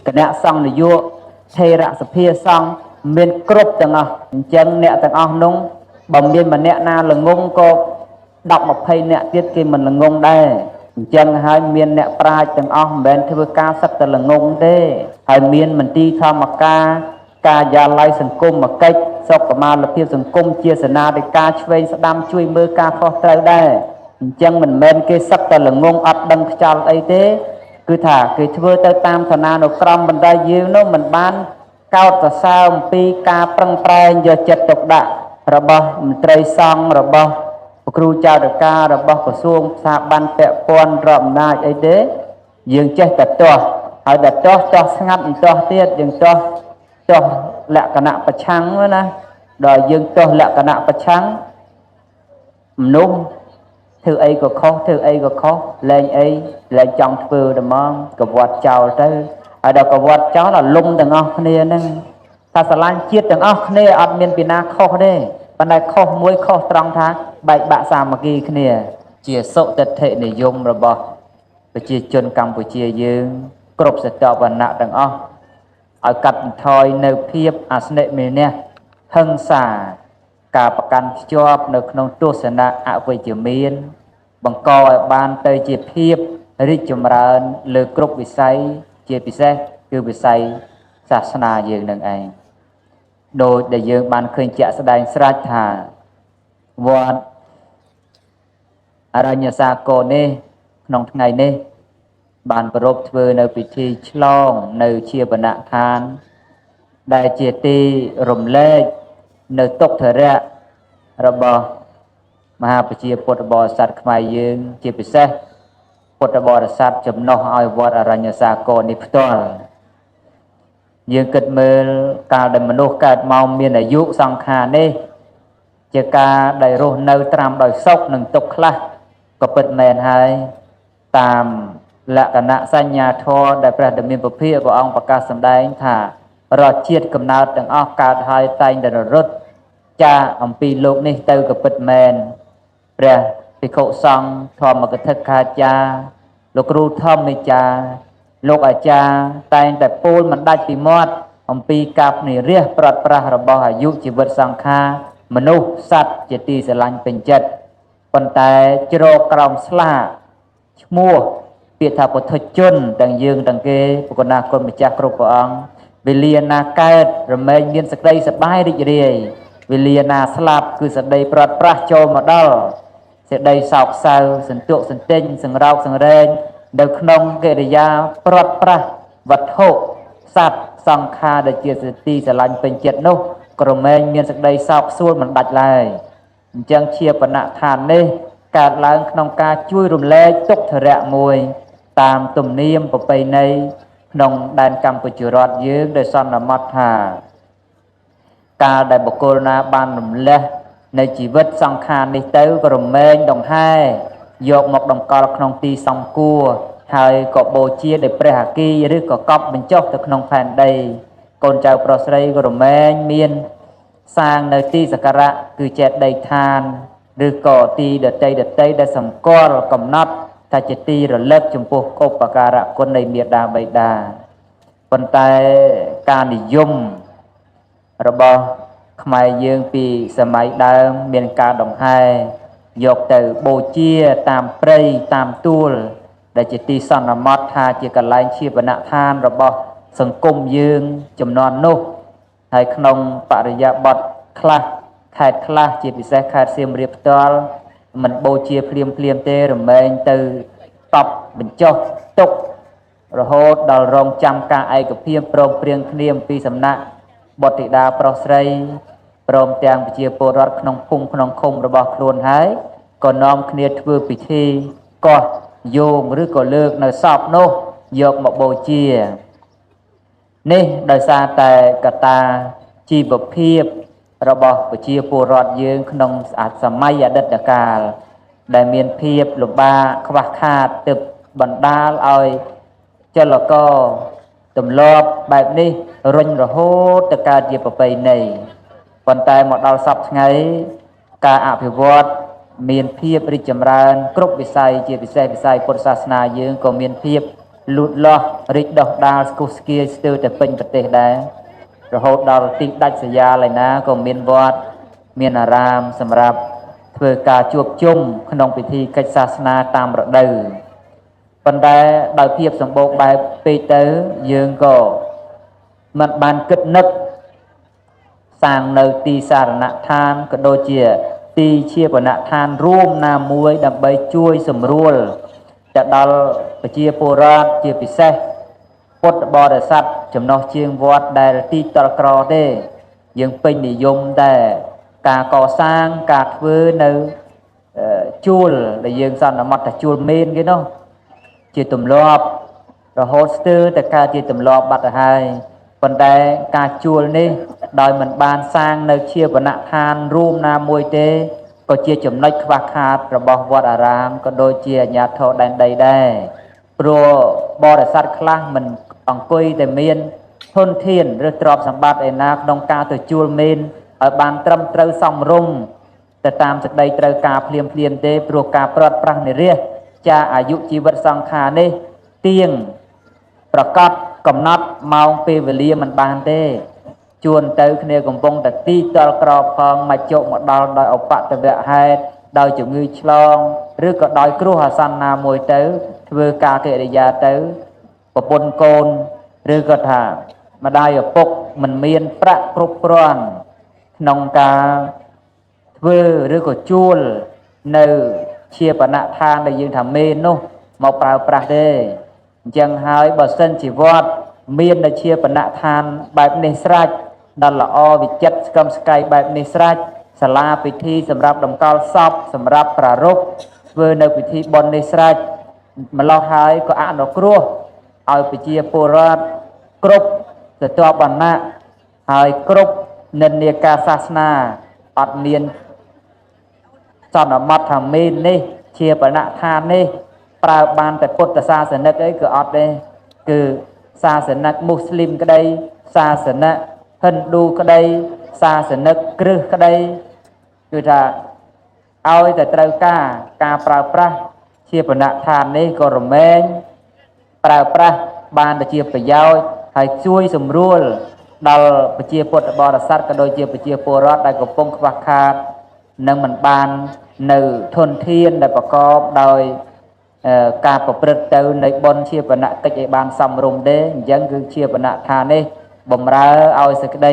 គណៈសង្ឃនយោថេរសភាសង្ឃមានគ្រប់ទាំងអស់អញ្ចឹងអ្នកទាំងអស់នោះបើមានម្នាក់ណាល្ងងក៏10 20នាក់ទៀតគេមិនល្ងងដែរអញ្ចឹងហើយមានអ្នកប្រាជ្ញទាំងអស់មិនមែនធ្វើការសឹកតែល្ងងទេហើយមានមន្ទីរធម្មការការិយាល័យសង្គមកិច្ចសុខុមាលភាពសង្គមជាសេនាធិការឆ្វេងស្ដាំជួយមើលការខុសត្រូវដែរអញ្ចឹងមិនមែនគេសឹកតែល្ងងអត់ដឹងខ្យល់អីទេគឺថាគេធ្វើទៅតាមឋានានុក្រមបណ្ដៃយើងនោះមិនបានកោតសរសើរអំពីការប្រឹងប្រែងយកចិត្តទុកដាក់របស់មន្ត្រីសង្ឃរបស់គ្រូចៅតការបស់ក្រសួងស្ថាប័នពាក់ព័ន្ធរដ្ឋអំណាចអីទេយើងចេះតែទាស់ហើយតែទាស់ស្ងាត់មិនទាស់ទៀតយើងទាស់លក្ខណៈប្រឆាំងណាដល់យើងទាស់លក្ខណៈប្រឆាំងមនុស្សធ្វើអីក៏ខុសលែងចង់ធ្វើតែហ្មងកវត្តចោលទៅហើយដល់កវត្តចោលដល់លំទាំងអស់គ្នាហ្នឹងថាស្រឡាញ់ជាតិទាំងអស់គ្នាអត់មានពីណាខុសទេប៉ុន្តែខុសមួយខុសត្រង់ថាបែកបាក់សាមគ្គីគ្នាជាសុទិដ្ឋិនិយមរបស់ប្រជាជនកម្ពុជាយើងគ្រប់ស្រទាប់វណ្ណៈទាំងអស់ឲ្យកាត់បន្ថយនៅភាពអស្និមេនះហិង្សាការប្រកាន់ភ្ជាប់នៅក្នុងទស្សនៈអវិជ្ជមានបង្កឲ្យបានទៅជាភាពរីកចម្រើនលើគ្រប់វិស័យជាពិសេសគឺវិស័យសាសនាយើងនឹងឯងដោយដែលយើងបានឃើញជាក់ស្ដែងស្រាប់ថាវត្តអរញ្ញសាគរនេះក្នុងថ្ងៃនេះបានប្រពធ្វើនៅពិធីឆ្លងនៅជាបណៈឋានដែលជាទីរំលែកនៅទុក្ខធរៈរបស់មហាប្រជាពុទ្ធបរិស័ទខ្មែរយើងជាពិសេសពុទ្ធបរិស័ទចំណុះឲ្យវត្តអរញ្ញសាគរនេះផ្ទាល់យើងគិតមើលកាលដែលមនុស្សកើតមកមានអាយុសង្ខារនេះជាការដែលរស់នៅត្រាំដោយសុខនិងទុក្ខខ្លះក៏ពិតមែនហើយតាមលក្ខណៈសញ្ញាធម៌ដែលព្រះតមានពុទ្ធព្រះអង្គប្រកាសសម្ដែងថារាល់ជាតិកំណើតទាំងអស់កើតហើយតែងតែរត់ចាអំពីលោកនេះទៅក៏ពិតមែនព្រះភិក្ខុសង្ឃធម្មកថាចារ្យលោកគ្រូធម្មមេចារ្យលោកអាចារ្យតែងតែពោលមិនដាច់ពីមាត់អំពីការនិរះប្រត់ប្រាស់របស់អាយុជីវិតសង្ខារមនុស្សសត្វជាទីស្រឡាញ់ពេញចិត្តប៉ុន្តែជ្រកក្រោមស្លាកឈ្មោះពាក្យថាពុទ្ធជនទាំងយើងទាំងគេប្រគុណណាគុណម្ចាស់គ្រប់ព្រះអង្គវេលាណាកើតរមែងមានសេចក្តីសប្បាយរីករាយវេលាណាស្លាប់គឺសេចក្តីប្រត់ប្រាស់ចូលមកដល់សេចក្តីសោកសៅសន្ទុកសន្ទិញសង្រោកសង្រែងនៅក្នុងកិរិយាប្រត់ប្រាស់វត្ថុសត្វសង្ខារដែលជាសតិស្រឡាញ់ពេញចិត្តនោះក្រមែងមានសេចក្តីសោកសួលមិនដាច់ឡើយអញ្ចឹងជាបណៈឋាននេះកើតឡើងក្នុងការជួយរំលែកទុក្ខធរៈមួយតាមទំនៀមប្រពៃណីក្នុងដែនកម្ពុជារដ្ឋយើងដោយសន្មតថាកាលដែលបុគ្គលណាបានរំលេះនៃជីវិតសង្ខារនេះទៅក៏រមែងដង្ហែយកមកតម្កល់ក្នុងទីសំគួរហើយក៏បូជាដោយព្រះអគិឬក៏កប់បញ្ចុះទៅក្នុងផែនដីកូនចៅប្រុសស្រីក៏រមែងមានសាងនៅទីសក្ការៈគឺចេតិយឋានឬក៏ទីដតីដែលសម្គាល់កំណត់ថាជាទីរលឹកចំពោះឧបការៈគុណនៃមាតាបិតាប៉ុន្តែការនិយមរបស់ខ្មែរយើងពីសម័យដើមមានការដង្ហែយកទៅបូជាតាមព្រៃតាមទួលដែលជាទីសន្មតថាជាកន្លែងជាបណៈឋានរបស់សង្គមយើងចំនួននោះហើយក្នុងបរិយាបថខ្លះខេត្តខ្លះជាពិសេសខេត្តសៀមរាបផ្ទាល់មិនបូជាភ្លាមទេរមែងទៅតបបញ្ចុះទុករហូតដល់រងចាំការឯកភាពព្រមព្រៀងគ្នាអំពីសំណាក់បុត្រធីតាប្រុសស្រីព្រមទាំងប្រជាពលរដ្ឋក្នុងភូមិក្នុងឃុំរបស់ខ្លួនហើយក៏នាំគ្នាធ្វើពិធីកោះយោងឬក៏លើកនៅសពនោះយកមកបូជានេះដោយសារតែកត្តាជីវភាពរបស់ប្រជាពលរដ្ឋយើងក្នុងសម័យអតីតកាលដែលមានភាពលំបាកខ្វះខាតទើបបណ្ដាលឲ្យចលករទម្លាប់បែបនេះរុញរហូតទៅកើតជាប្រពៃណីប៉ុន្តែមកដល់សពថ្ងៃការអភិវឌ្ឍមានភាពរីកចម្រើនគ្រប់វិស័យជាពិសេសវិស័យពុទ្ធសាសនាយើងក៏មានភាព លូតលាស់រីកដុះដាលស្គុះស្គាយស្ទើរតែពេញប្រទេសដែររហូតដល់ទីដាច់ស្រយាលឯណាក៏មានវត្តមានអារាមសម្រាប់ធ្វើការជួបជុំក្នុងពិធីកិច្ចសាសនាតាមរដូវប៉ុន្តែដោយភាពសម្បូរបែបពេកទៅយើងក៏មិនបានគិតនឹកសាងនៅទីសារណដ្ឋានក៏ដូចជាទីជាបណដ្ឋានរួមណាមួយដើម្បីជួយសម្រួលទៅដល់ប្រជាពលរដ្ឋជាពិសេសពុទ្ធបរិស័ទចំណុះជាងវត្តដែលទីតលក្រទេយើងពេញនិយមតែការកសាងការធ្វើនៅជួលដែលយើងសន្មតថាជួលមេនគេនោះជាទម្លាប់រហូតស្ទើរតែកើតជាទម្លាប់បាត់ទៅហើយប៉ុន្តែការជួលនេះដោយមិនបានសាងនៅជាបណដ្ឋានរួមណាមួយទេក៏ជាចំណុចខ្វះខាតរបស់វត្តអារាមក៏ដូចជាអាជ្ញាធរដែនដីដែរព្រោះបរិស័ទខ្លះមិនអង្គុយតែមានធនធានឬទ្រព្យសម្បត្តិឯណាក្នុងការទៅជួលមេនឲ្យបានត្រឹមត្រូវសមរម្យទៅតាមសេចក្តីត្រូវការភ្លាមទេព្រោះការព្រាត់ប្រាសនិរាសចាអាយុជីវិតសង្ខារនេះទៀងប្រកាសកំណត់ម៉ោងពេលវេលាមិនបានទេជួនទៅគ្នាកំពុងតែទីតលក្រផងមកជោគមកដល់ដោយឧបតវហេតុដោយជំងឺឆ្លងឬក៏ដោយគ្រោះអាសន្នណាមួយទៅធ្វើការកិរិយាទៅប្រពន្ធកូនឬក៏ថាម្ដាយឪពុកមិនមានប្រាក់គ្រប់គ្រាន់ក្នុងការធ្វើឬក៏ជួលនៅជាបណដ្ឋានដែលយើងថាមេននោះមកប្រើប្រាស់ទេអញ្ចឹងហើយបើសិនជាវត្តមាននៅជាបណដ្ឋានបែបនេះស្រេចដល់ល្អវិចិត្រស្កឹមស្កៃបែបនេះស្រេចសាលាពិធីសម្រាប់តម្កល់សពសម្រាប់ប្រារព្ធធ្វើនៅពិធីបុណ្យនេះស្រេចម្ល៉េះហើយក៏អនុគ្រោះឲ្យប្រជាពលរដ្ឋគ្រប់ស្រទាប់វណ្ណៈហើយគ្រប់និន្នាការសាសនាអត់មានសន្មតថាមេននេះជាបណដ្ឋាននេះប្រើបានតែពុទ្ធសាសនិកអីក៏អត់ទេគឺសាសនិកមូស្លីមក្តីសាសនិកហិណ្ឌូក្តីសាសនិកគ្រឹះក្តីគឺថាឲ្យតែត្រូវការប្រើប្រាស់ជាបណដ្ឋាននេះក៏រមែងប្រើប្រាស់បានតែជាប្រយោជន៍ហើយជួយសម្រួលដល់ប្រជាពុទ្ធបរិស័ទក៏ដូចជាប្រជាពលរដ្ឋដែលកំពុងខ្វះខាតនិងមិនបាននៅធនធានដែលប្រកបដោយការប្រព្រឹត្តទៅនៃបុណ្យជាបណកិច្ចឲ្យបានសមរម្យទេអញ្ចឹងគឺជាបណដ្ឋាននេះបំរើឲ្យសេចក្តី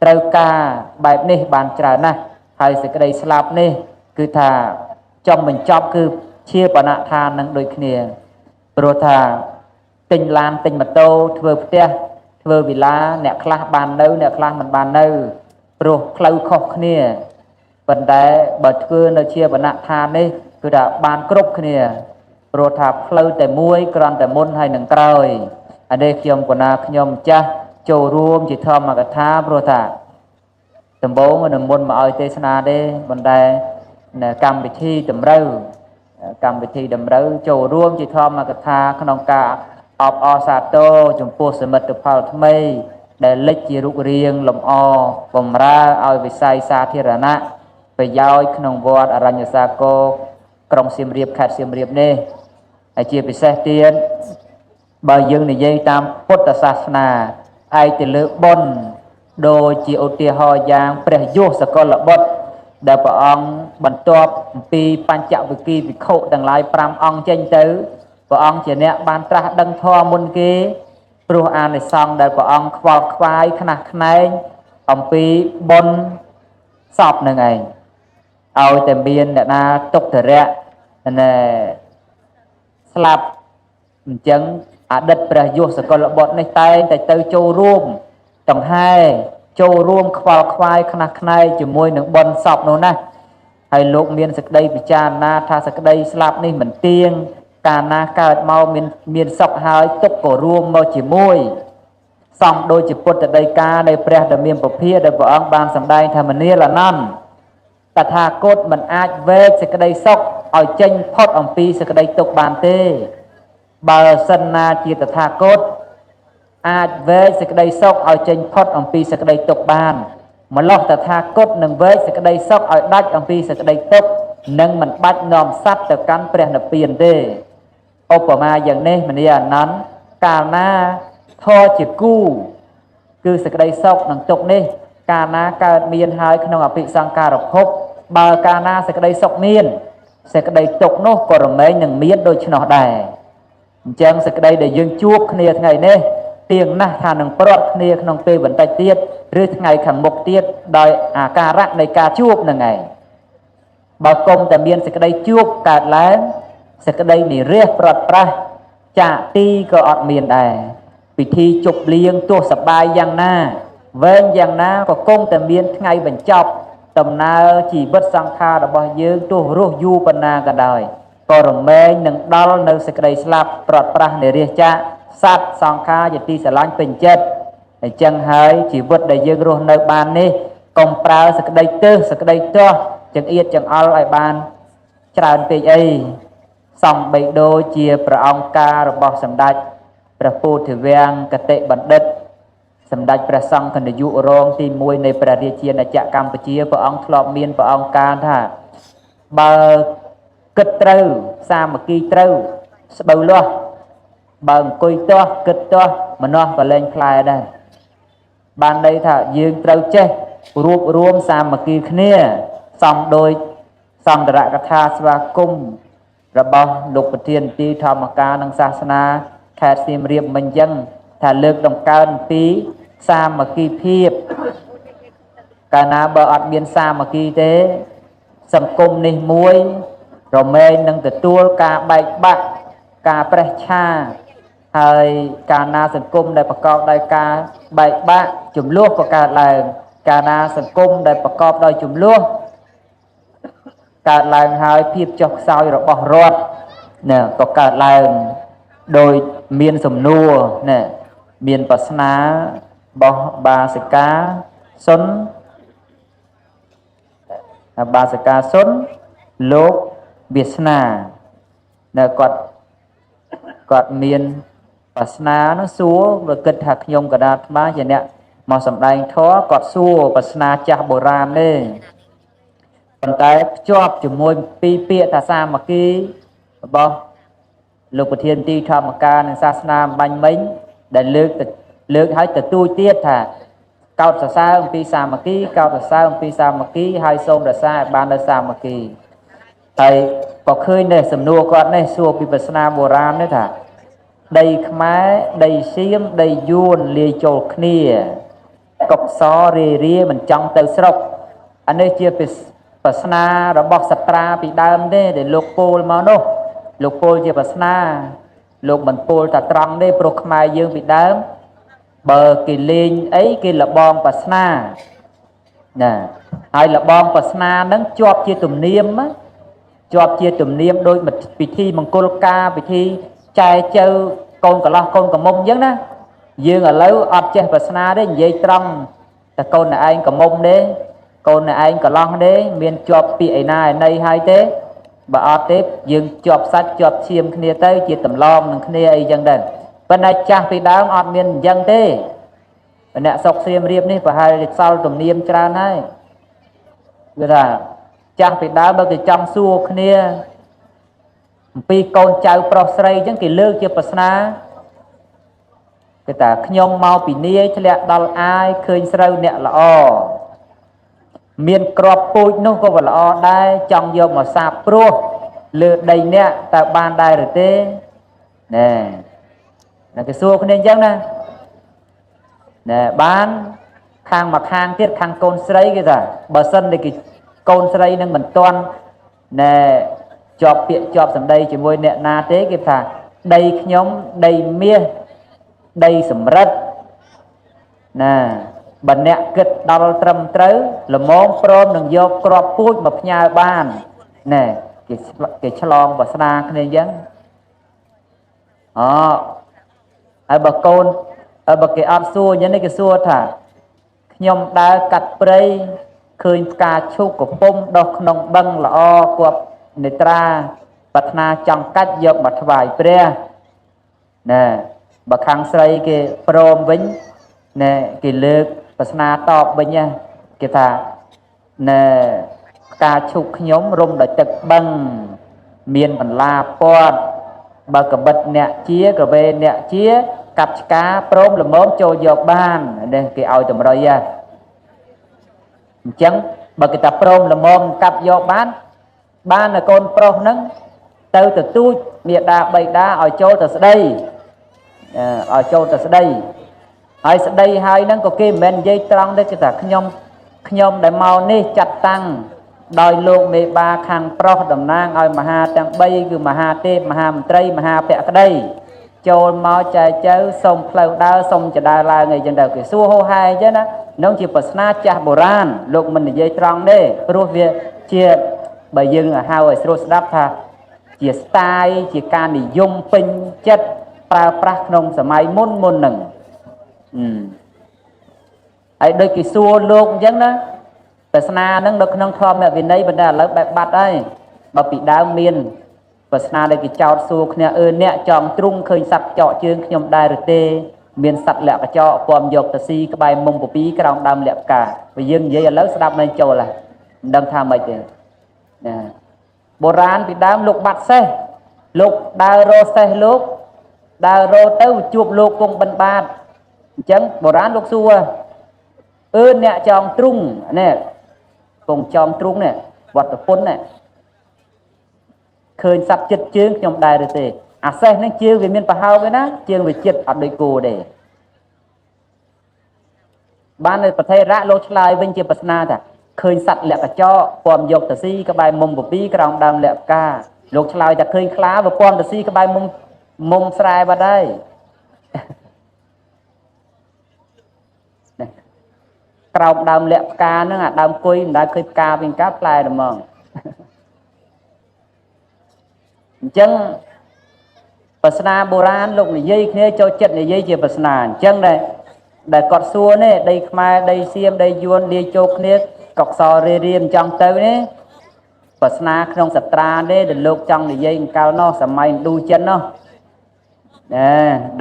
ត្រូវការបែបនេះបានច្រើនណាស់ហើយសេចក្តីស្លាប់នេះគឺថាចំបញ្ចប់គឺជាបណដ្ឋាននឹងដូចគ្នាព្រោះថាទិញឡានទិញម៉ូតូធ្វើផ្ទះធ្វើវិឡាអ្នកខ្លះបាននៅអ្នកខ្លះមិនបាននៅព្រោះផ្លូវខុសគ្នាប៉ុន្តែបើធ្វើនៅជាបណដ្ឋាននេះគឺថាបានគ្រប់គ្នាព្រោះថាផ្លូវតែមួយគ្រាន់តែមុនហើយនឹងក្រោយអានេះខ្ញុំកណាខ្ញុំម្ចាស់ចូលរួមជាធម្មកថាព្រោះថាដំបូងនឹងមុនមកឲ្យទេសនាទេប៉ុន្តែកម្មវិធីតម្រូវចូលរួមជាធម្មកថាក្នុងការអបអរសាទរចំពោះសមិទ្ធផលថ្មីដែលលេចជារូបរាងលម្អបំរើឲ្យវិស័យសាធារណៈប្រយោជន៍ក្នុងវត្តអរញ្ញសាគរក្រុងសៀមរាបខេត្តសៀមរាបនេះហើយជាពិសេសទៀតបើយើងនិយាយតាមពុទ្ធសាសនាឯកទៅលើបុណ្យដូចជាឧទាហរណ៍យ៉ាងព្រះយសសកលបុត្រដែលព្រះអង្គបន្ទាប់អំពីបញ្ចវិគិវិខុទាំងឡាយ5អង្គចេញទៅព្រះអង្គជាអ្នកបានត្រាស់ដឹងធម៌មុនគេព្រោះអានិសង្ឃដែលព្រះអង្គខ្វល់ខ្វាយខ្នះខ្នែងអំពីបុណ្យសពនឹងឯងឲ្យតែមានអ្នកណាទុក្ខធរៈស្លាប់អញ្ចឹងអតីតព្រះយសសកលបុត្រនេះតែងតែទៅចូលរួមដង្ហែចូលរួមខ្វល់ខ្វាយខ្នះខ្នែងជាមួយនឹងបុណ្យសពនោះណាហើយលោកមានសេចក្តីពិចារណាថាសេចក្តីស្លាប់នេះមិនទៀងកាលណាកើតមកមានសុខហើយទុក្ខក៏រួមមកជាមួយសំដូចជាពុទ្ធដីកានៃព្រះដ៏មានពភាដែលព្រះអង្គបានសម្ដែងថាមនាលអនន្តតថាគតមិនអាចវែកសេចក្តីសុខឲ្យចេញផុតអំពីសេចក្តីទុក្ខបានទេបើសិនណាជាតថាគតអាចវែកសេចក្តីសុខឲ្យចេញផុតអំពីសេចក្តីទុក្ខបានម្ល៉េះតថាគតនឹងវែកសេចក្តីសុខឲ្យដាច់អំពីសេចក្តីទុក្ខនឹងមិនបាច់នាំសត្វទៅកាន់ព្រះនិព្វានទេ ឧបមាយ៉ាងនេះមនីអានន្តកាលណាធរជាគូគឺសេចក្តីសុខនិងទុក្ខនេះកាលណាកើតមានហើយក្នុងអភិសង្ការភពបើកាលណាសេចក្តីសុខមានសេចក្តីទុក្ខនោះក៏រមែងនឹងមានដូច្នោះដែរអញ្ចឹងសេចក្តីដែលយើងជួបគ្នាថ្ងៃនេះទៀងណាស់ថានឹងប្រត់គ្នាក្នុងពេលបន្តិចទៀតឬថ្ងៃខាងមុខទៀតដោយអាការៈនៃការជួបនឹងឯងបើគុំតែមានសេចក្តីជួបកើតឡើងសេចក្តីនិរាសប្រត់ប្រាស់ចាកទីក៏អត់មានដែរពិធីជប់លៀងទោះសប្បាយយ៉ាងណាវែងយ៉ាងណាក៏គង់តែមានថ្ងៃបញ្ចប់ដំណើរជីវិតសង្ខាររបស់យើងទោះរស់យូរប៉ុណ្ណាក៏ដោយក៏រមែងនឹងដល់នៅសេចក្តីស្លាប់ប្រត់ប្រាស់និរាសចាកសត្វសង្ខារជាទីស្រឡាញ់ពេញចិត្តអញ្ចឹងហើយជីវិតដែលយើងរស់នៅបាននេះកុំប្រើសេចក្តីទើសសេចក្តីទាស់ចង្អៀតចង្អល់ឲ្យបានច្រើនពេកអីសំបីដូចជាព្រះអង្គការរបស់សម្ដេចព្រះពោធិវាំងកតិបណ្ឌិតសម្ដេចព្រះសង្ឃនាយករងទី1នៃព្រះរាជាណាចក្រកម្ពុជាព្រះអង្គធ្លាប់មានព្រះអង្គការថាបើគិតត្រូវសាមគ្គីត្រូវស្បូវលាស់បើអង្គុយទាស់គិតទាស់ម្នាស់ក៏លែងផ្លែដែរបានន័យថាយើងត្រូវចេះរួបរួមសាមគ្គីគ្នាសំដោយសន្តរកថាស្វាគមន៍របស់លោកប្រធានទីធម្មការនិងសាសនាខេត្តសៀមរាបមិញអញ្ចឹងថាលើកដំកើងពីសាមគ្គីភាពកាលណាបើអត់មានសាមគ្គីទេសង្គមនេះមួយរមែងនឹងទទួលការបែកបាក់ការប្រេះឆាហើយកាលណាសង្គមដែលប្រកបដោយការបែកបាក់ចំនួនក៏កើតឡើងកាលណាសង្គមដែលប្រកបដោយចំនួនកើតឡើងហើយភាពចុះខ្សោយរបស់រដ្ឋណាក៏កើតឡើងដោយមានសំណួរណាមានប្រស្នារបស់បាសិកាសុនបាសិកាសុនលោកវាសនានៅគាត់មានប្រស្នានោះសួរបើគិតថាខ្ញុំកដាអាត្មាជាអ្នកមកសម្ដែងធម៌គាត់សួរប្រស្នាចាស់បុរាណទេប៉ុន្តែភ្ជាប់ជាមួយពីរពាក្យថាសាមគ្គីរបស់លោកប្រធានទីធម្មការនិងសាសនាបាញ់មិញដែលលើកឲ្យទទួលទៀតថាកោតសរសើរអំពីសាមគ្គីកោតសរសើរអំពីសាមគ្គីហើយសូមរក្សាឲ្យបាននៅសាមគ្គីហើយក៏ឃើញដែរសំណួរគាត់នេះសួរពីប្រស្នាបុរាណនេះថាដីខ្មែរដីសៀមដីយួនលាយចូលគ្នាកុកសរារាមិនចង់ទៅស្រុកអានេះជាប្រស្នារបស់សត្រាពីដើមទេដែលលោកពោលមកនោះលោកពោលជាប្រស្នាលោកមិនពោលថាត្រង់ទេព្រោះខ្មែរយើងពីដើមបើគេលេងអីគេលបងប្រស្នាណាហើយលបងប្រស្នាហ្នឹងជាប់ជាទំនៀមជាប់ជាទំនៀមដោយពិធីមង្គលការពិធីចែចៅកូនកន្លោះកូនកមុំអញ្ចឹងណាយើងឥឡូវអត់ចេះប្រស្នាទេនិយាយត្រង់តែកូនឯងកមុំទេកូនឯងកន្លោះទេមានជាប់ពីឯណាឯណីហើយទេបើអត់ទេយើងជាប់សាច់ជាប់ឈាមគ្នាទៅជាតម្លងនឹងគ្នាអីចឹងដែរប៉ុន្តែចាស់ពីដើមអត់មានអញ្ចឹងទេអ្នកសុកសៀមរាបនេះប្រហែលជាសល់ទំនៀមច្រើនហើយគឺថាចាស់ពីដើមបើគេចង់សួរគ្នាអំពីកូនចៅប្រុសស្រីអញ្ចឹងគេលើកជាប្រស្នាគេថាខ្ញុំមកពីនាយធ្លាក់ដល់អាយឃើញស្រូវអ្នកល្អមានក្របពូជនោះក៏ល្អដែរចង់យកមកសាបព្រោះលើដីអ្នកតើបានដែរឬទេណែគេសួរគ្នាអញ្ចឹងណាណែបានខាងមកខាងទៀតខាងកូនស្រីគេថាបើសិនតែគេកូនស្រីនឹងមិនទាន់ណែជាប់ពាក្យជាប់សម្ដីជាមួយអ្នកណាទេគេថាដីខ្ញុំដីមាសដីសម្រិតណាបើអ្នកគិតដល់ត្រឹមត្រូវល្មមព្រមនឹងយកក្របពូជមកផ្ញើបានណែគេឆ្លងវាសនាគ្នាអញ្ចឹងហើយបើកូនបើគេអត់សួរអញ្ចឹងគេសួរថាខ្ញុំដើរកាត់ព្រៃឃើញផ្កាឈូកកំពុំដុះក្នុងបឹងល្អគប់នេត្រាប្រាថ្នាចង់កាច់យកមកថ្វាយព្រះណែបើខាងស្រីគេព្រមវិញណែគេលើកប្រស្នាតបវិញគេថាណែផ្កាឈូកខ្ញុំរុំដោយទឹកបឹងមានបន្លាពត បើកបិតអ្នកជាកវេអ្នកជាកាប់ឆ្កាព្រមល្មមចូលយកបាននេះគេឲ្យតម្រុយហ่ะអញ្ចឹងបើគេថាព្រមល្មមកាប់យកបានតែកូនប្រុសហ្នឹងទៅទទូចមេដាបៃតាឲ្យចូលទៅស្ដីឲ្យចូលទៅស្ដីហើយស្ដីហើយហ្នឹងក៏គេមិនមែននិយាយត្រង់ទេគេថាខ្ញុំដែលមកនេះចាត់តាំងដោយលោកមេបាខាងប្រុសតំណាងឲ្យមហាទាំង3គឺមហាទេពមហាមន្ត្រីមហាភក្តីចូលមកចែកចៅសុំផ្លូវដើរសុំចដើរឡើងអីចឹងទៅគេសួរហោហែអញ្ចឹងណានោះជាប្រស្នាចាស់បុរាណលោកមិននិយាយត្រង់ទេព្រោះវាជាបើយើងហៅឲ្យស្រួលស្ដាប់ថាជាស្ទាយជាការនិយមពេញចិត្តប្រើប្រាស់ក្នុងសម័យមុនហ្នឹងហើយដូចគេសួរលោកអញ្ចឹងណាប្រស្នាហ្នឹងនៅក្នុងធម្មវិន័យបណ្ដាឥឡូវបែបបាត់ហើយបើពីដើមមានប្រស្នាដែលគេចោទសួរគ្នាអ្នកចង់ទ្រុងឃើញសត្វចောက်ជើងខ្ញុំដែរឬទេមានសត្វលក្ខកញ្ចក់ពំយកទៅស៊ីក្បែរមុំពពីក្រោមដើមលក្ខកាបើយើងនិយាយឥឡូវស្ដាប់មិនចូលហ่ะមិនដឹងថាម៉េចទេណាបុរាណពីដើមលោកបាត់សេះលោកដើររកសេះលោកដើររកទៅជួបលោកគង់បិណ្ឌបាតអញ្ចឹងបុរាណលោកសួរអ្នកចង់ទ្រុងនេះគង់ចង់ទ្រុងនេះវត្តពុននេះឃើញសត្វចិត្តជើងខ្ញុំដែរឬទេអាសេះហ្នឹងជើងវាមានប្រហោកឯណាជើងវាចិត្តអត់ដូចគោទេបាននៅប្រធេរៈលោកឆ្លើយវិញជាប្រស្នាថាឃើញសត្វលក្ខកញ្ចក់ពំយកទៅស៊ីក្បែរមុំពពីក្រោមដើមលក្ខកាលោកឆ្លើយថាឃើញខ្លាវាពំទៅស៊ីក្បែរមុំស្រែបាត់ហើយក្រោមដើមលក្ខផ្កាហ្នឹងអាដើមគុយមិនដែលឃើញផ្កាវិញកាផ្លែតែហ្មងអញ្ចឹងប្រស្នាបុរាណលោកនិយាយគ្នាចូលចិត្តនិយាយជាប្រស្នាអញ្ចឹងដែលគាត់សួរនេះដីខ្មែរដីសៀមដីយួនលាយចូលគ្នាកុកសរៀរៀអញ្ចឹងទៅនេះប្រស្នាក្នុងសត្រានេះដែលលោកចង់និយាយកាលនោះសម័យឥណ្ឌូចិននោះ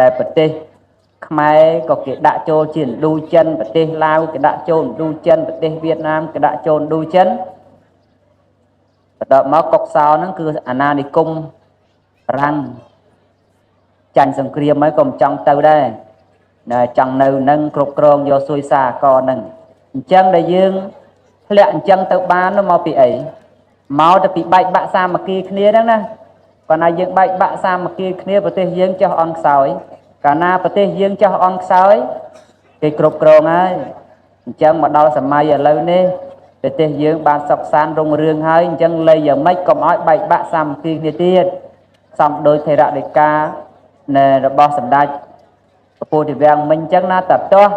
ដែលប្រទេសខ្មែរក៏គេដាក់ចូលជាឥណ្ឌូចិនប្រទេសឡាវគេដាក់ចូលឥណ្ឌូចិនប្រទេសវៀតណាមគេដាក់ចូលឥណ្ឌូចិនបន្ទាប់មកកុកសោហ្នឹងគឺអាណានិគមរាំងចាញ់សង្គ្រាមហើយក៏មិនចង់ទៅដែរចង់នៅនឹងគ្រប់គ្រងយកសួយសារកហ្នឹងអញ្ចឹងដែលយើងធ្លាក់អញ្ចឹងទៅបានមកពីអីមកទៅពីបែកបាក់សាមគ្គីគ្នាហ្នឹងណាប៉ុន្តែយើងបែកបាក់សាមគ្គីគ្នាប្រទេសយើងចោះអន់ខ្សោយកាលណាប្រទេសយើងចោះអន់ខ្សោយគេគ្រប់គ្រងហើយអញ្ចឹងមកដល់សម័យឥឡូវនេះប្រទេសយើងបានសុខសាន្តរុងរឿងហើយអញ្ចឹងលៃយ៉ាងម៉េចកុំឲ្យបែកបាក់សាមគ្គីគ្នាទៀតសំដោយថេរដីការបស់សម្ដេចពពោធិវាំងមិញអញ្ចឹងណាតតោះ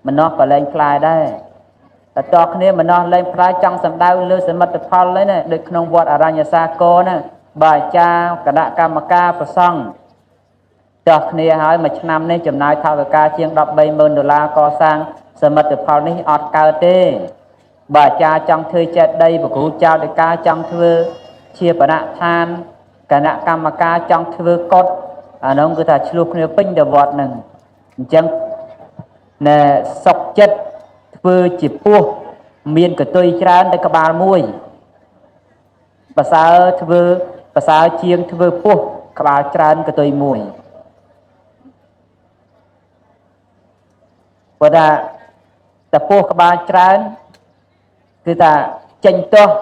ម្នោះក៏លែងផ្លែដែរតតោះគ្នាម្នោះលែងផ្លែចង់សម្ដៅលើសមិទ្ធផលហ្នឹងណាដូចក្នុងវត្តអរញ្ញសាគរណាបាទអាចារ្យគណៈកម្មការប្រសង់ចោះគ្នាហើយមួយឆ្នាំនេះចំណាយថវិកាជាង$130,000កសាងសមិទ្ធផលនេះអត់កើតទេបើអាចារ្យចង់ធ្វើចេតិយប្រគ្រូចៅដីកាចង់ធ្វើជាបណៈឋានគណៈកម្មការចង់ធ្វើកុដិអានោះគឺថាឆ្លោះគ្នាពេញទៅវត្តហ្នឹងអញ្ចឹងណែសុកចិត្តធ្វើជាពោះមានកតុយច្រើនតែក្បាលមួយប្រសើរជាងធ្វើពោះក្បាលច្រើនកតុយមួយព្រោះថាតពោះក្បាលច្រើនគឺថាចេញទាស់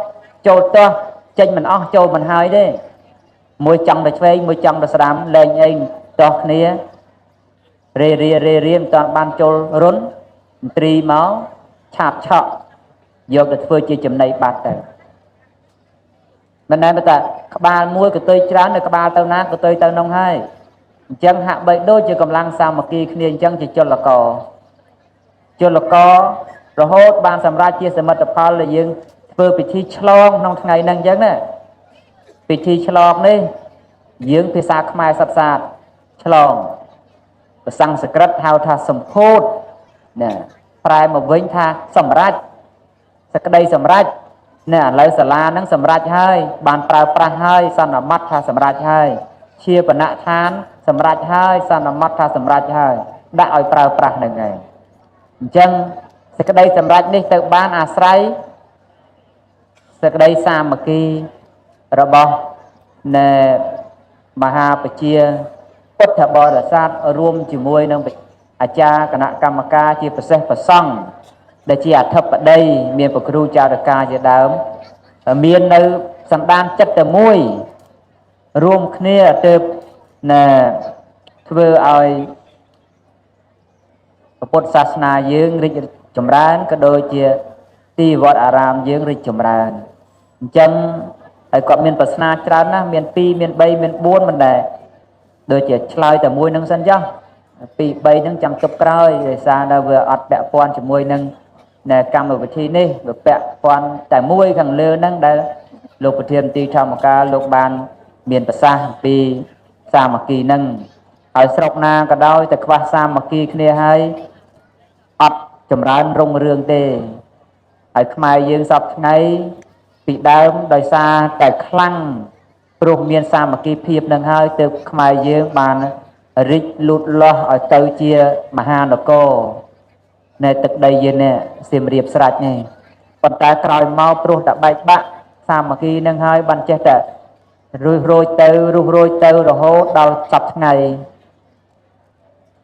ចូលទាស់ចេញមិនអស់ចូលមិនហើយទេមួយចង់ទៅឆ្វេងមួយចង់ទៅស្ដាំលែងអីទាស់គ្នារេរៀមិនតាន់បានចូលរុនមន្ត្រីមកឆាបឆក់យកទៅធ្វើជាចំណីបាត់ទៅមិនមែនថាក្បាលមួយកតុយច្រើននៅក្បាលទៅណាកតុយទៅនោះហើយអញ្ចឹងហាក់បីដូចជាកម្លាំងសាមគ្គីគ្នាអញ្ចឹងជាចលកររហូតបានសម្រេចជាសមិទ្ធផលដែលយើងធ្វើពិធីឆ្លងក្នុងថ្ងៃហ្នឹងអញ្ចឹងណាពិធីឆ្លងនេះយើងភាសាខ្មែរសិតសាតឆ្លងប្រសង្សក្រិតហៅថាសម្ពោធណាប្រែមកវិញថាសម្រេចសក្តីសម្រេចណាឥឡូវសាលាហ្នឹងសម្រេចហើយបានប្រើប្រាស់ហើយសន្មតថាសម្រេចហើយជាបណៈឋានសម្រេចហើយសន្មតថាសម្រេចហើយដាក់ឲ្យប្រើប្រាស់ហ្នឹងឯងអញ្ចឹងសេចក្តីសម្រេចនេះទៅបានអាស្រ័យសេចក្តីសាមគ្គីរបស់ មហាបជាពុទ្ធបរិស័ទរួមជាមួយនឹងអាចារ្យគណៈកម្មការជាប្រសេះប្រសង់ដែលជាអធិបតីមានព្រះគ្រូចៅរកាជាដើមមាននៅសន្តានចិត្តតែមួយរួមគ្នាទៅណាធ្វើឲ្យពុទ្ធសាសនាយើងរីកចម្រើនក៏ដូចជាទីវត្តអារាមយើងរីកចម្រើនអញ្ចឹងហើយគាត់មានប្រស្នាច្រើនណាស់មាន2មាន3មាន4មិនដែរដូចជាឆ្លើយតែមួយនឹងសិនចុះ2 3នឹងចាំទុកក្រោយដោយសារតែវាអត់ពាក់ព័ន្ធជាមួយនឹងកម្មវិធីនេះវាពាក់ព័ន្ធតែមួយខាងលើហ្នឹងដែលលោកប្រធានទីធម្មការលោកបានមានប្រសាសន៍អំពីសាមគ្គីហ្នឹងហើយស្រុកណាក៏ដោយតែខ្វះសាមគ្គីគ្នាហើយអត់ចម្រើនរុងរឿងទេហើយខ្មែរយើងសពថ្ងៃពីដើមដោយសារតែខ្លាំងព្រោះមានសាមគ្គីភាពនឹងហើយទើបខ្មែរយើងបានរីកលូតលាស់ឲ្យទៅជាមហានគរនៅទឹកដីយើងនេះសៀមរាបស្រេចនេះប៉ុន្តែក្រោយមកព្រោះតែបែកបាក់សាមគ្គីនឹងហើយបានចេះតែរុះរយទៅរហូតដល់សពថ្ងៃ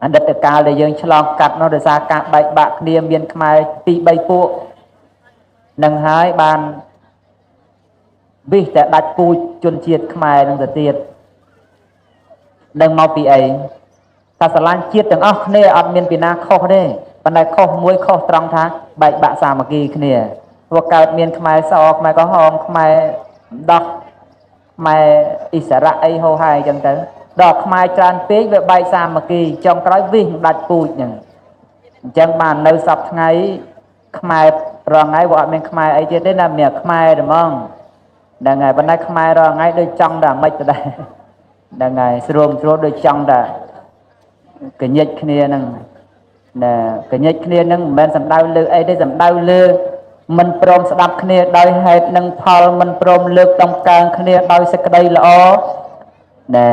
អតីតកាលដែលយើងឆ្លងកាត់នោះដោយសារការបែកបាក់គ្នាមានខ្មែរ2 3ពួកនឹងហើយបានវិសតែដាច់ពូជជនជាតិខ្មែរនឹងទៅទៀតនឹងមកពីអីថាស្រឡាញ់ជាតិទាំងអស់គ្នាអត់មានពីណាខុសទេប៉ុន្តែខុសមួយខុសត្រង់ថាបែកបាក់សាមគ្គីគ្នាព្រោះកើតមានខ្មែរសខ្មែរក្រហមខ្មែរដោះខ្មែរអ៊ីសារ៉ាអីហោហាយអញ្ចឹងទៅដល់ខ្មែរច្រើនពេកវាបែកសាមគ្គីចុងក្រោយវិសដាច់ពូជហ្នឹងអញ្ចឹងបាននៅសពថ្ងៃខ្មែររងថ្ងៃវាអត់មានខ្មែរអីទៀតទេណាមានខ្មែរតែហ្មងហ្នឹងហើយប៉ុន្តែខ្មែររងថ្ងៃដូចចង់តែអាម៉េចទៅដែរហ្នឹងហើយស្រួលដូចចង់តែកញ្ញិចគ្នាហ្នឹងណាកញ្ញិចគ្នាហ្នឹងមិនមែនសំដៅលើអីទេសំដៅលើមិនព្រមស្ដាប់គ្នាដោយហេតុនិងផលមិនព្រមលើកដំកើងគ្នាដោយសេចក្តីល្អណែ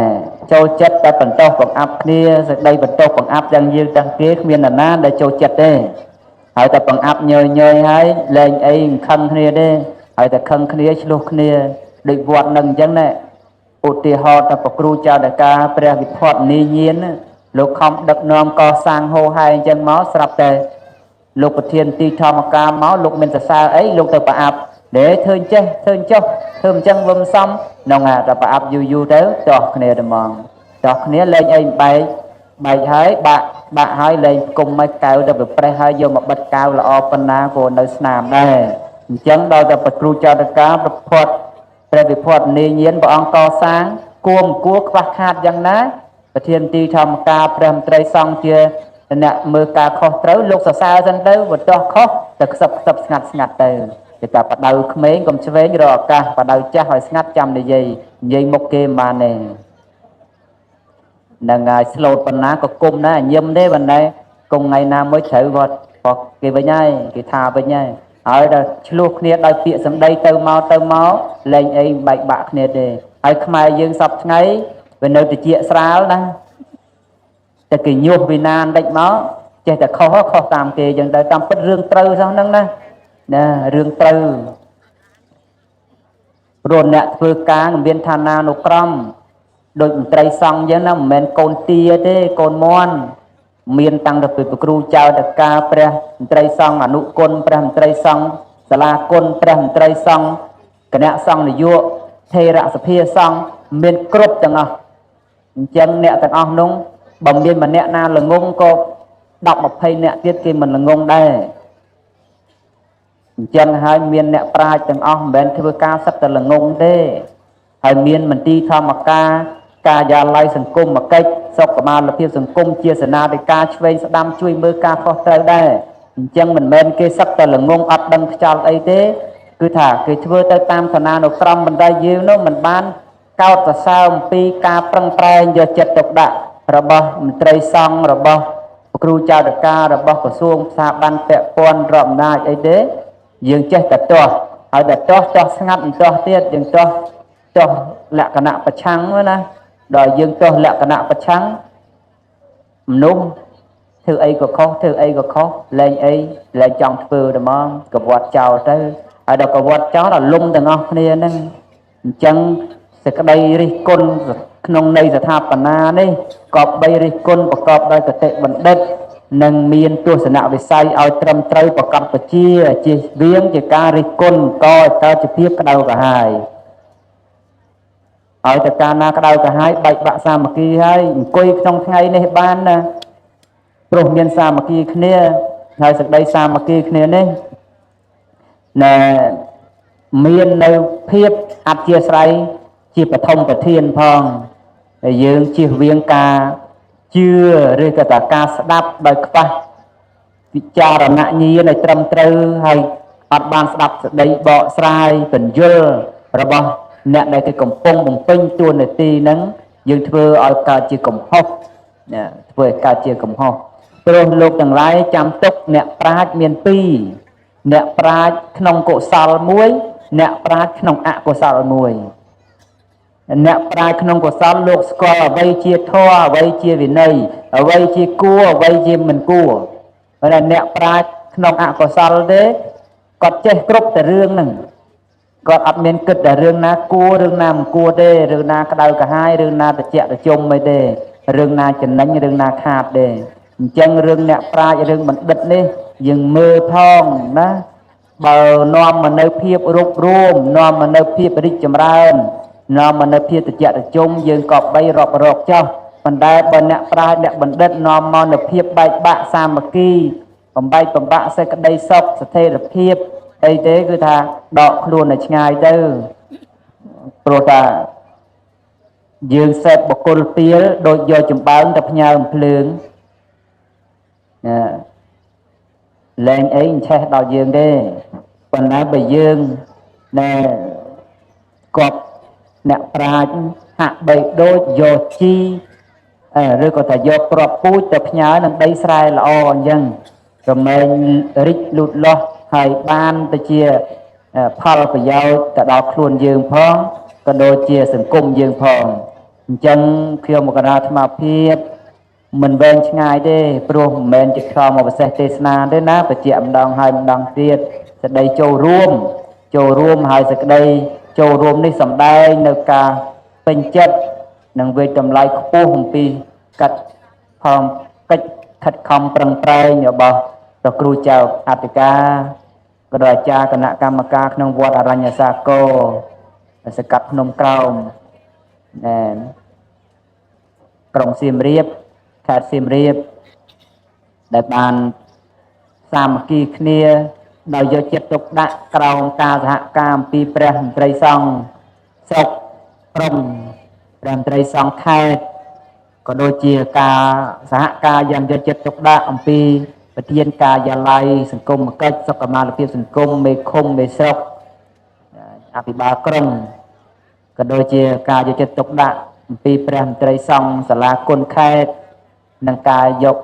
ចូលចិត្តតែបន្តបង្អាប់គ្នាសេចក្តីបន្តបង្អាប់ទាំងយើងទាំងគេគ្មាននរណាដែលចូលចិត្តទេហើយតែបង្អាប់ញយហើយលែងអីខឹងគ្នាទេហើយតែខឹងគ្នាឆ្លោះគ្នាដូចវត្តនឹងអញ្ចឹងណាឧទាហរណ៍តែប្រគ្រូចៅដកាព្រះវិភ័តនីញៀនលោកខំដឹកនាំកសាងហោហាយអញ្ចឹងមកស្រាប់តែលោកប្រធានទីធម្មការមកលោកមានសរសើរអីលោកទៅប្រអាប់để thươngចេះthươngចុះធ្វើអញ្ចឹងវាមិនសមក្នុងតែប្រអាប់យូរទៅដោះគ្នាតែហ្មងដោះគ្នាលេងអីបែកហើយបាក់ហើយលេងគុំមកកៅទៅប្រេះហើយយកមកបិទកៅល្អប៉ុណ្ណាក៏នៅស្នាមដែរអញ្ចឹងដល់តែប្រគ្រូចៅតកាប្រផាត់ព្រះវិភ័តនាញៀនព្រះអង្គកសាងគួរខ្វះខាតយ៉ាងណាប្រធានទីធម្មការព្រះមន្ត្រីសង្ឃជាអ្នកមើលការខុសត្រូវលោកសរសើរសិនទៅបន្ទាស់ខុសទៅខ្សឹបស្ងាត់ទៅគេថាបដៅក្មេងកុំឆ្វេងរកឱកាសបដៅចាស់ឲ្យស្ងាត់ចាំនិយាយមុខគេមិនបានទេនឹងហើយស្លូតប៉ុណ្ណាក៏គុំដែរញឹមទេប៉ុន្តែគុំថ្ងៃណាមួយត្រូវវត្តគេវិញហើយគេថាវិញហើយដល់ឆ្លោះគ្នាដោយពាក្យសម្ដីទៅមកលែងអីបែកបាក់គ្នាទេហើយខ្មែរយើងសពថ្ងៃវានៅតិចស្រាលណាតែគេញុះវិណានតិចមកចេះតែខុសតាមគេអញ្ចឹងទៅតាមពិតរឿងត្រូវសោះហ្នឹងណារឿងត្រូវព្រោះអ្នកធ្វើការមានឋានានុក្រមដូចមន្ត្រីសង្ឃអញ្ចឹងណាមិនមែនកូនទាទេកូនមន់មានតាំងពីព្រះគ្រូចៅតកាព្រះមន្ត្រីសង្ឃអនុគុណព្រះមន្ត្រីសង្ឃសាលាគុណព្រះមន្ត្រីសង្ឃគណៈសង្ឃនយោបាយថេរសភាសង្ឃមានគ្រប់ទាំងអស់អញ្ចឹងអ្នកទាំងអស់នោះបើមានម្នាក់ណាល្ងងក៏10 20នាក់ទៀតគេមិនល្ងងដែរអញ្ចឹងហើយមានអ្នកប្រាជ្ញទាំងអស់មិនមែនធ្វើការសិតតែល្ងងទេហើយមានមន្ទីរធម្មការការិយាល័យសង្គមកិច្ចសុខុមាលភាពសង្គមជាសេនាធិការឆ្វេងស្ដាំជួយមើលការខុសត្រូវដែរអញ្ចឹងមិនមែនគេសិតតែល្ងងអត់ដឹងខ្យល់អីទេគឺថាគេធ្វើទៅតាមឋានានុក្រមបណ្ដៃយើងនោះមិនបានកោតសរសើរអំពីការប្រឹងប្រែងយកចិត្តទុកដាក់របស់មន្ត្រីសង្ឃរបស់គ្រូចៅតការបស់ក្រសួងស្ថាប័នពាក់ព័ន្ធរដ្ឋអំណាចអីទេយើងចេះតែទាស់ហើយតែទាស់ស្ងាត់ទាស់ទៀតយើងទាស់លក្ខណៈប្រឆាំងណាដល់យើងទាស់លក្ខណៈប្រឆាំងមនុស្សធ្វើអីក៏ខុសលែងចង់ធ្វើតែហ្មងកវត្តចោលទៅហើយដល់កវត្តចោលដល់លំទាំងអស់គ្នាហ្នឹងអញ្ចឹង សេចក្តីរិះគន់ក្នុងន័យស្ថាបនានេះក៏បីរិះគន់ប្រកបដោយគតិបណ្ឌិតនិងមានទស្សនវិស័យឲ្យត្រឹមត្រូវប្រកបបជាជៀសវាងជាការរិះគន់ក៏កើតជាភាពក្តៅក្រហាយឲ្យតែកាលណាក្តៅក្រហាយបែកបាក់សាមគ្គីហើយអង្គុយក្នុងថ្ងៃនេះបានណាព្រោះមានសាមគ្គីគ្នាហើយសេចក្តីសាមគ្គីគ្នានេះណែមាននៅភាពអធិស្ស្រ័យជាបឋមប្រធានផងហើយយើងជៀសវាងការជឿឬក៏តាការស្ដាប់ដោយខ្វះវិចារណញ្ញាណឲ្យត្រឹមត្រូវហើយអត់បានស្ដាប់សេចក្តីបកស្រាយពន្យល់របស់អ្នកដែលគេកំពុងបំពេញតួនាទីហ្នឹងយើងធ្វើឲ្យកើតជាកំហុសធ្វើឲ្យកើតជាកំហុសព្រោះលោកទាំងឡាយចាំទុកអ្នកប្រាជ្ញមានពីរអ្នកប្រាជ្ញក្នុងកុសលមួយអ្នកប្រាជ្ញក្នុងអកុសលមួយអ្នកប្រាជ្ញក្នុងកុសលលោកស្គាល់អ្វីជាធម៌អ្វីជាវិន័យអ្វីជាគួរអ្វីជាមិនគួរហើយអ្នកប្រាជ្ញក្នុងអកុសលទេគាត់ចេះគ្រប់តែរឿងហ្នឹងគាត់អត់មានគិតតែរឿងណាគួររឿងណាមិនគួរទេរឿងណាក្តៅក្រហាយរឿងណាត្រជាក់ត្រជុំអីទេរឿងណាចំណេញរឿងណាខាតទេអញ្ចឹងរឿងអ្នកប្រាជ្ញរឿងបណ្ឌិតនេះយើងមើលផងណាបើនាំមកនៅភាពរូបរួមនាំមកនៅភាពរីកចម្រើននាំមកនៅភាពត្រជាក់ត្រជុំយើងក៏បីរាប់រកចោះប៉ុន្តែបើអ្នកប្រាជ្ញអ្នកបណ្ឌិតនាំមកនៅភាពបែកបាក់សាមគ្គីបំបែកបំបាក់សេចក្តីសុខស្ថិរភាពអីទេគឺថាដកខ្លួនឲ្យឆ្ងាយទៅព្រោះថាយើងសេពបកុលទាលដូចយកចម្បើងទៅផ្ញើអំភ្លើងលែងអីឆេះដល់យើងទេប៉ុន្តែបើយើងណែគាត់អ្នកប្រាជ្ញហាក់បីដូចយកជីឬក៏ថាយកគ្រាប់ពូជទៅផ្ញើនឹងដីស្រែល្អអញ្ចឹងរមែងរិចលូតលាស់ហើយបានទៅជាផលប្រយោជន៍ទៅដល់ខ្លួនយើងផងក៏ដូចជាសង្គមយើងផងអញ្ចឹងខ្ញុំមកកណ្ដាលអាត្មាភាពមិនវែងឆ្ងាយទេព្រោះមិនមែនជាខំមកពិសេសទេសនាទេណាបញ្ជាក់ម្ដងហើយម្ដងទៀតសេចក្តីចូលរួមហើយសេចក្តីចូលរួមនេះសំដែងនៅការពេញចិត្តនិងវេទតម្លៃខ្ពស់អំពីកាត់ផងកិច្ចខិតខំប្រឹងប្រែងរបស់ព្រះគ្រូចៅអធិការក៏ដោយអាចារ្យគណៈកម្មការក្នុងវត្តអរញ្ញសាគរសង្កាត់ភ្នំក្រោមក្រុងសៀមរាបខេត្តសៀមរាបដែលបានសាមគ្គីគ្នាដោយយកចិត្តទុកដាក់ក្រោមការសហការអំពីព្រះមន្ត្រីសង្ឃស្រុកក្រុងព្រះមន្ត្រីសង្ឃខេត្តក៏ដូចជាការសហការយ៉ាងយកចិត្តទុកដាក់អំពីប្រធានការិយាល័យសង្គមកិច្ចសុខុមាលភាពសង្គមមេឃុំមេស្រុកអភិបាលក្រុងក៏ដូចជាការយកចិត្តទុកដាក់អំពីព្រះមន្ត្រីសង្ឃសាលាគុណខេត្តនិងការយក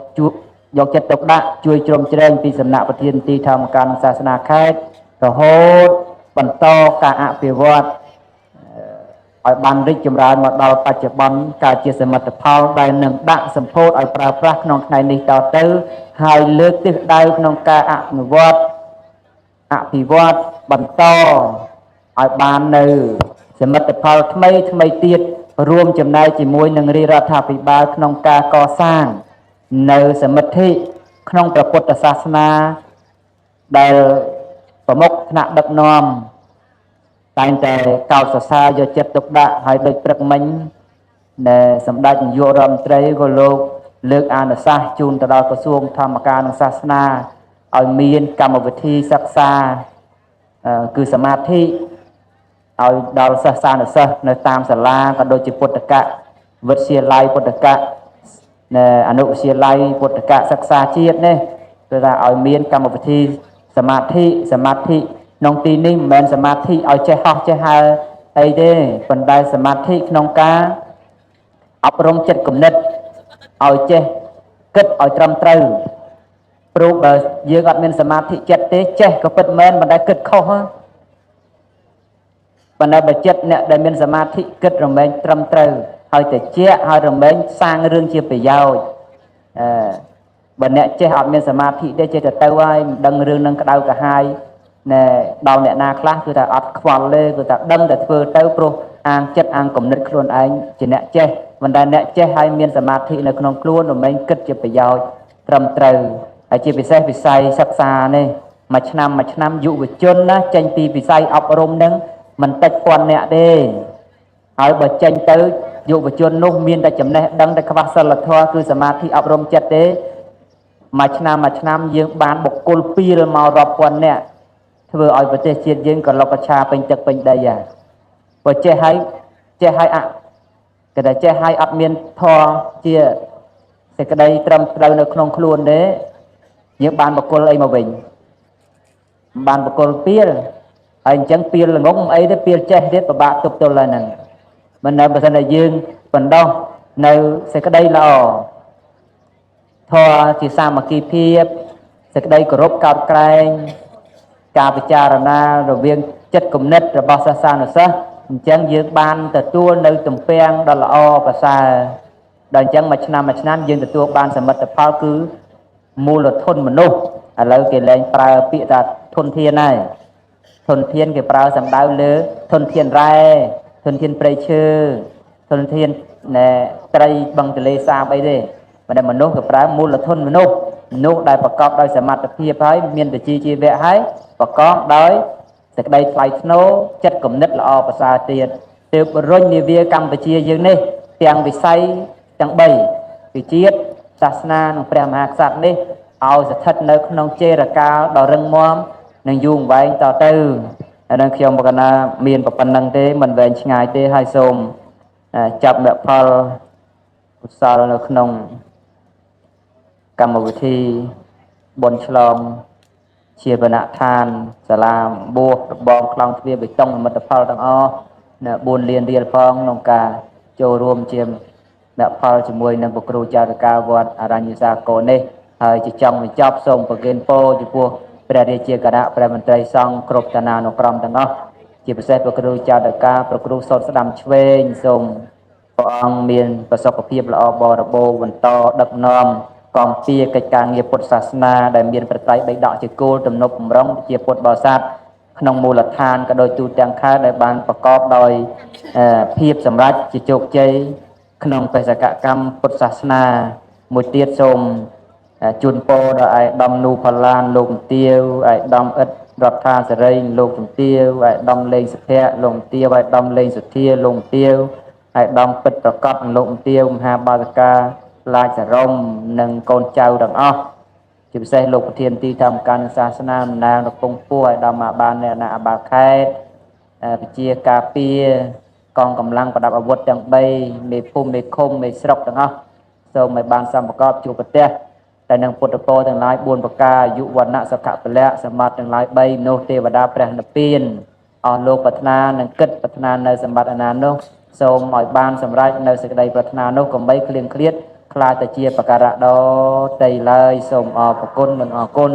ចិត្តទុកដាក់ជួយជ្រោមជ្រែងពីសំណាក់ប្រធានទីធម្មការសាសនាខេត្តរហូតបន្តការអភិវឌ្ឍឲ្យបានរីកចម្រើនមកដល់បច្ចុប្បន្នការជាសមិទ្ធផលដែលនឹងដាក់សម្ពោធឲ្យប្រើប្រាស់ក្នុងថ្ងៃនេះតទៅហើយលើកទិសដៅក្នុងការអភិវឌ្ឍបន្តឲ្យបាននៅសមិទ្ធផលថ្មីទៀតរួមចំណែកជាមួយនឹងរាជរដ្ឋាភិបាលក្នុងការកសាងនៅសមិទ្ធិក្នុងព្រះពុទ្ធសាសនាដែលប្រមុខថ្នាក់ដឹកនាំតែងតែកោតសរសើរយកចិត្តទុកដាក់ឲ្យដូចព្រឹកមិញដែលសម្ដេចនាយករដ្ឋមន្ត្រីក៏លោកលើកអានុសាសន៍ជូនទៅដល់ក្រសួងធម្មការនិងសាសនាឲ្យមានកម្មវិធីសិក្សាគឺសមាធិឲ្យដល់សិស្សានុសិស្សនៅតាមសាលាក៏ដូចជាពុទ្ធកវិទ្យាល័យពុទ្ធកអនុវិទ្យាល័យពុទ្ធកសិក្សាជាតិនេះគឺថាឲ្យមានកម្មវិធីសមាធិក្នុងទីនេះមិនមែនសមាធិឲ្យចេះហោះចេះហើរអីទេប៉ុន្តែសមាធិក្នុងការអប់រំចិត្តគំនិតឲ្យចេះគិតឲ្យត្រឹមត្រូវព្រោះបើយើងអត់មានសមាធិចិត្តទេចេះក៏ពិតមែនមិនដែលគិតខុសប៉ុន្តែបើចិត្តអ្នកដែលមានសមាធិគិតរមែងត្រឹមត្រូវហើយតិចហើយរមែងសាងរឿងជាប្រយោជន៍បើអ្នកចេះអត់មានសមាធិទេចេះតែទៅហើយមិនដឹងរឿងនឹងក្តៅក្រហាយណែដល់អ្នកណាខ្លះគឺថាអត់ខ្វល់ទេគឺថាដឹងតែធ្វើទៅព្រោះ អាងចិត្តអាងគំនិតខ្លួនឯងជាអ្នកចេះមិនដែលអ្នកចេះហើយមានសមាធិនៅក្នុងខ្លួនមិនមែនគិតជាប្រយោជន៍ត្រឹមត្រូវហើយជាពិសេសវិស័យសិក្សានេះមួយឆ្នាំយុវជនណាចេញពីវិស័យអប់រំនឹងមិនតិចពាន់អ្នកទេហើយបើចេញទៅយុវជននោះមានតែចំណេះដឹងតែខ្វះសិលធម៌គឺសមាធិអប់រំចិត្តទេមួយឆ្នាំយើងបានបុគ្គលពីលមករាប់ពាន់អ្នកធ្វើឲ្យប្រទេសជាតិយើងក៏លុកកឆាពេញទឹកពេញដីហ่ะបើចេះហើយគេតែចេះហើយអត់មានធម៌ជាសេចក្តីត្រឹមត្រូវនៅក្នុងខ្លួនទេយើងបានបុគ្គលអីមកវិញបានបុគ្គលពីលហើយអញ្ចឹងពីលល្ងងអីទេពីលចេះទៀតពិបាកទប់ទល់ហើយហ្នឹងមិននៅបើសិនតែយើងបណ្ដោះនៅសេចក្តីល្អធម៌ជាសាមគ្គីភាពសេចក្តីគោរពកោតក្រែងការពិចារណារវាងចិត្តគំនិតរបស់សិស្សានុសិស្សអញ្ចឹងយើងបានទទួលនៅទំពាំងដ៏ល្អប្រសើរដល់អញ្ចឹងមួយឆ្នាំយើងទទួលបានសមិទ្ធផលគឺមូលធនមនុស្សឥឡូវគេលែងប្រើពាក្យថាធនធានហើយធនធានគេប្រើសំដៅលើធនធានរ៉ែធនធានព្រៃឈើធនធានត្រីបឹងទន្លេសាបអីទេប៉ុន្តែមនុស្សគេប្រើមូលធនមនុស្សដែលប្រកបដោយសមត្ថភាពហើយមានវិជ្ជាជីវៈហើយប្រកបដោយសេចក្តីថ្លៃថ្នូរចិត្តគំនិតល្អប្រសើរទៀតទើបរុញនាវាកម្ពុជាយើងនេះទាំងវិស័យទាំង3គឺជាតិសាសនានិងព្រះមហាក្សត្រនេះឲ្យស្ថិតនៅក្នុងចេរកាលដ៏រឹងមាំនិងយូរអង្វែងតទៅហើយនឹងខ្ញុំបកណាមានប៉ុណ្្នឹងទេមិនវែងឆ្ងាយទេហើយសូមចាប់មគ្គផលកុសលនៅក្នុងកម្មវិធីបុណ្យឆ្លងជាវណ្ណឋានសាលាបួសរបងខ្លងទ្វារបេតុងមិត្តផលទាំងអស់4លានរៀលផងក្នុងការចូលរួមជាមគ្គផលជាមួយនឹងព្រះគ្រូចារិកាវត្តអរញ្ញសាគរនេះហើយជាចុងបញ្ចប់សូមប្រគេនពរចំពោះព្រះរាជាគណៈព្រះមន្ត្រីសង្ឃគ្រប់ឋានានុក្រមទាំងអស់ជាពិសេសព្រះគ្រូចារិកាព្រះគ្រូសុតស្ដាំឆ្វេងសូមព្រះអង្គមានប្រសុខភាពល្អបរិបូរណ៍បន្តដឹកនាំកំពីកិច្ចការងារពុទ្ធសាសនាដែលមានប្រតិបត្តិ3ដកជាគោលទំនប់បំរុងជាពុទ្ធបរិស័ទក្នុងមូលដ្ឋានក៏ដោយទូទាំងខេត្តដែលបានប្រកបដោយភាពសម្រេចជាជោគជ័យក្នុងបេសកកម្មពុទ្ធសាសនាមួយទៀតសូមជូនពរដល់ឯកឧត្តមនូផល្លានលោកជំទាវឯកឧត្តមអ៊ិតរដ្ឋាសេរីលោកជំទាវឯកឧត្តមលេងសុភ័ក្រលោកជំទាវឯកឧត្តមលេងសុធាលោកជំទាវឯកឧត្តមពិតប្រកបលោកជំទាវមហាបាសកាឡាចសរមនិងកូនចៅទាំងអស់ជាពិសេសលោកប្រធានទីធម្មការនិងសាសនាតំណាងរពងពោះឯកឧត្តមអាបានអ្នកណាអាបាខេត្តវិជាការពារកងកម្លាំងប្រដាប់អាវុធទាំង3មេភូមិមេឃុំមេស្រុកទាំងអស់សូមឲ្យបានសម្បកបជួបប្រទេសតែនឹងពុទ្ធពរទាំងឡាយ4ប្រការអាយុវណ្ណៈសុខៈពលៈសម្បត្តិទាំងឡាយ3នោះទេវតាព្រះនិព្វានអស់លោកប្រាថ្នានិងគិតប្រាថ្នានៅសម្បត្តិអនានោះសូមឲ្យបានសម្រេចនៅសេចក្តីប្រាថ្នានោះកុំបីឃ្លៀងឃ្លាតខ្លាចតែជាបការៈដតីឡើយសូមអរគុណនិងអរគុណ